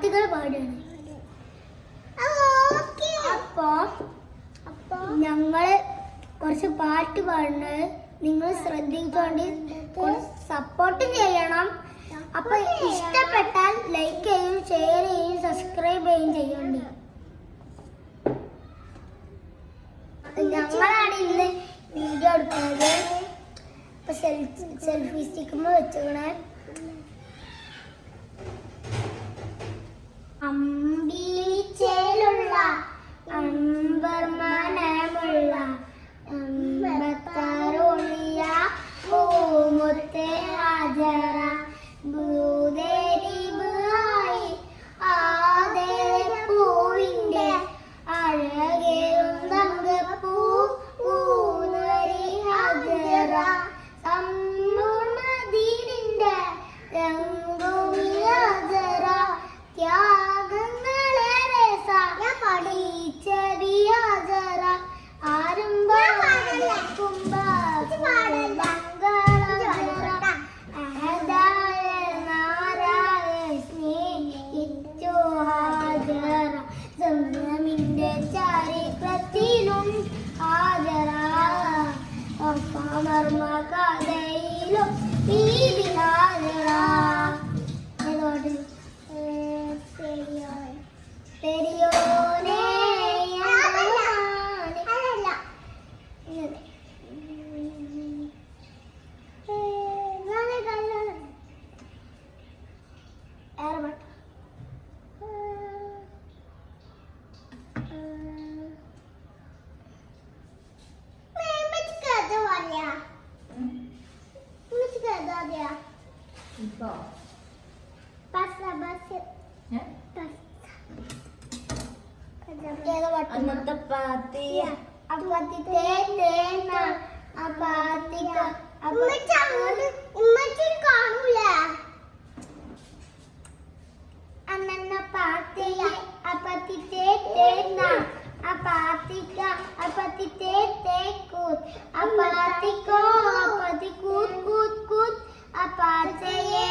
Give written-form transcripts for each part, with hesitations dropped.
പാട്ടുകൾ പാടുകയാണ്. അപ്പൊ ഞങ്ങള് കുറച്ച് പാട്ട് പാടുന്നത് നിങ്ങൾ ശ്രദ്ധിച്ചോണ്ട് സപ്പോർട്ട് ചെയ്യണം. അപ്പൊ ഇഷ്ടപ്പെട്ടാൽ ലൈക്ക് ചെയ്യും, ഷെയർ ചെയ്യും, സബ്സ്ക്രൈബ് ചെയ്യും. ഞങ്ങളാണ് ഇന്ന് വീഡിയോ എടുക്കുന്നത്. ഇപ്പൊ സെൽഫി സ്റ്റിക്കുമ്പോ വെച്ചോണേ. അമ്പിളിച്ചേലുള്ള അമ്പർമനമുള്ള അമ്പത്താറൊളിയ പൂമുത്തേ ഹാജറ ഭൂതരിബായി ആദേ പൂവിന്റെ അഴകേറും തങ്കപ്പൂ പൂനരി ഹാജറ സമ്പൂർണ്ണദീനിന്റെ രംഗുമി ഹാജറ ത്യാഗങ്ങളേറെ പഠിച്ചരി ഹാജറ ചരിത്രത്തിലും ഹാജറ കഥയിലും ഹാജറ പെരിയോനെ അന്നത്തെ പാത്തി കാണൂല അന്ന പാത്തിയ അപ്പത്തിത്തെ തേന അപ്പാത്തിക്ക അപ്പത്തിത്തെ തേക്കൂത്ത് അപ്പാത്തിക്കോ അപ്പത്തി കൂത്ത് കൂത്ത് കൂത്ത് അപ്പാത്തയേ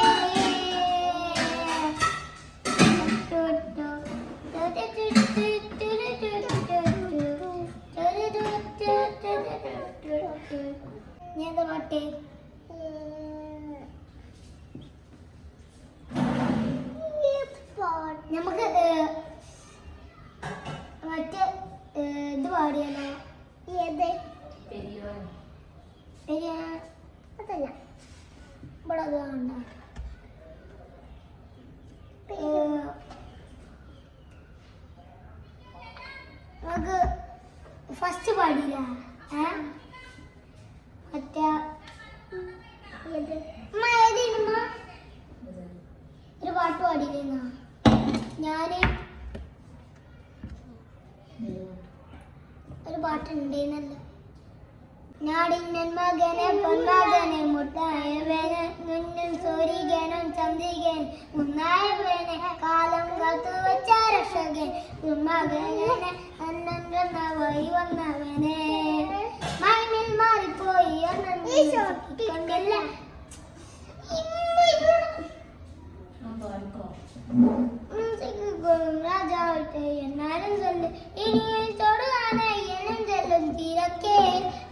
പാട്ടേ നമുക്ക് മറ്റേ ഇത് പാടിയാലോ? ഏത്? അതല്ല, ഇവിടെ അത് കണ്ട നമുക്ക് ഫസ്റ്റ് പാടില്ല. മറ്റേ ഒരു പാട്ട് പാടിയിരുന്ന ഞാന് ഒരു പാട്ടുണ്ടേന്നല്ല. ഞാടിന്നൻ മകനെ പൊന്മകനെ മുട്ടായവനെ മുന്നും സൂരികനും ചന്ദ്രികൻ മുന്നായവനെ കാലം കാത്തു വെച്ച രക്ഷകൻ മകനെ അന്നം വന്നവയി വന്നവനെ മൈമിൽ മാറിപ്പോയി കൊണ്ടല്ല രാജാവട്ടെ എന്നാലും ചൊല്ല് ഇനി തൊടുകാനെ എന്നും ചെല്ലും തിരക്കേ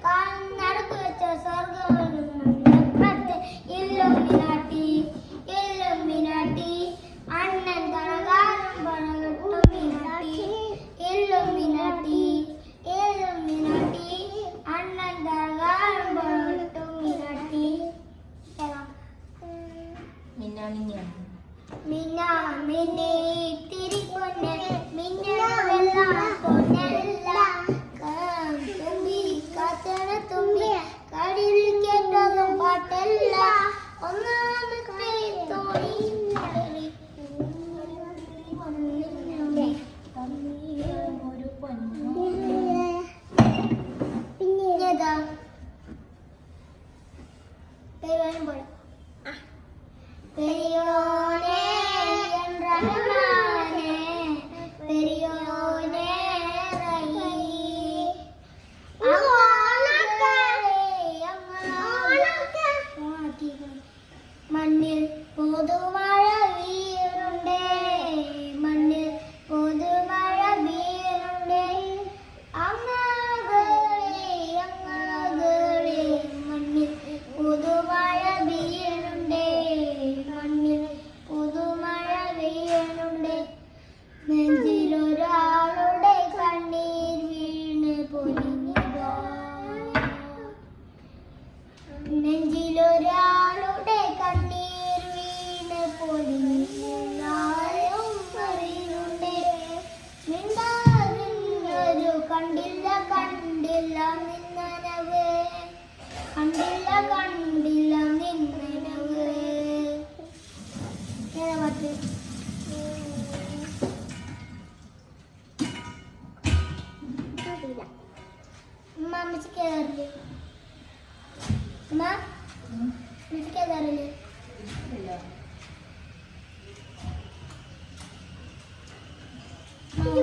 കാലം നടക്കു വെച്ച സ്വർഗത്തെ ഇല്ലുമിനാട്ടി ഇല്ലുമിനാട്ടി അണ്ണൻ തണകാരം പണകെട്ടും മിനാട്ടി ഇല്ലുമിനാട്ടി ഇല്ലുമിനാട്ടി അണ്ണൻ തണകാരം നെഞ്ചിലൊരാളുടെ കണ്ണീർ വീണ് പൊലിഞ്ഞാലും അറിയുന്നുണ്ട് മിണ്ടാതിരുന്നൊരു കണ്ടില്ല കണ്ടില്ല നിന്നനവ് കണ്ടില്ല കണ്ടില്ല നിന്നനവ് ഏതാ പാട്ട് അമ്മച്ചി കേറില്ലേ അമ്മ അമ്മച്ചി കേറാറില്ലേ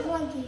നോക്കി